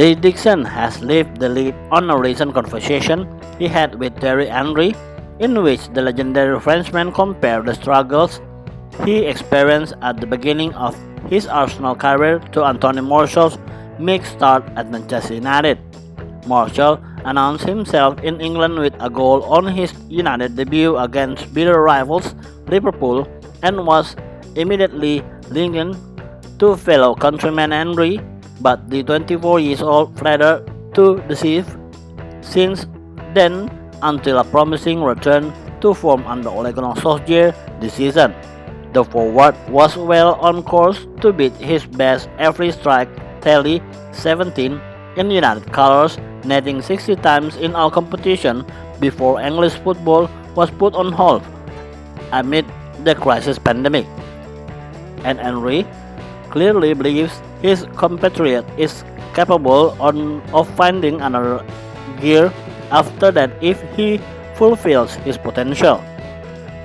Dixon has left the lead on a recent conversation he had with Thierry Henry, in which the legendary Frenchman compared the struggles he experienced at the beginning of his Arsenal career to Anthony Martial's mixed start at Manchester United. Martial announced himself in England with a goal on his United debut against bitter rivals Liverpool and was immediately likened to fellow countryman Henry, but the 24-year-old flattered to deceive since then until a promising return to form under Ole Gunnar Solskjaer this season. The forward was well on course to beat his best every strike tally 17 in United colours, netting 60 times in all competition before English football was put on hold amid the crisis pandemic. And Henry clearly believes his compatriot is capable of finding another gear after that if he fulfills his potential.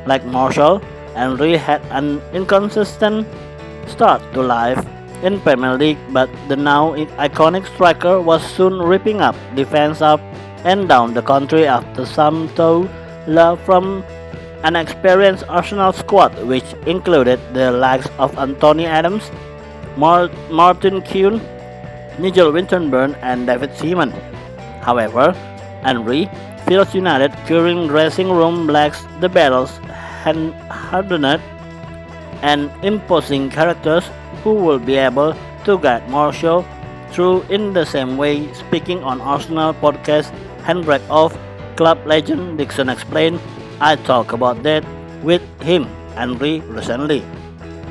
Like Martial, Henry had an inconsistent start to life in Premier League, but the now iconic striker was soon ripping up defense up and down the country after some toe love from an experienced Arsenal squad which included the likes of Anthony Adams, Martin Keown, Nigel Winterburn and David Seaman. However, Henry feels United current dressing room lacks the battles hardened and imposing characters who will be able to guide Martial through in the same way. Speaking on Arsenal podcast Handbrake Off, club legend Dixon explained, "I talked about that with him, Henry, recently.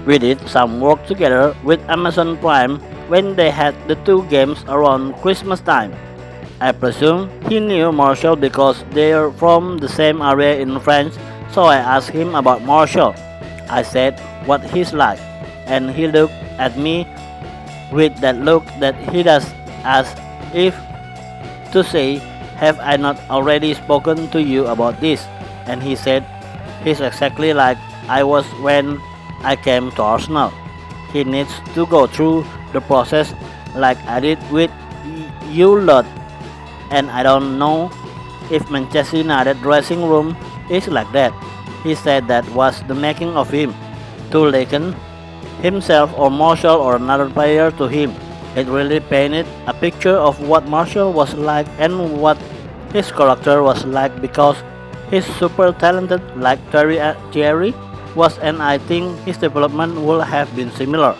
We did some work together with Amazon Prime when they had the two games around Christmas time. I presume he knew Martial because they're from the same area in France, so I asked him about Martial. I said what he's like, and he looked at me with that look that he does as if to say, have I not already spoken to you about this? And he said, he's exactly like I was when I came to Arsenal. He needs to go through the process like I did with you lot, and I don't know if Manchester United dressing room is like that." He said that was the making of him, to liken himself or Martial or another player to him. It really painted a picture of what Martial was like and what his character was like, because he's super talented like Thierry was, and I think his development would have been similar.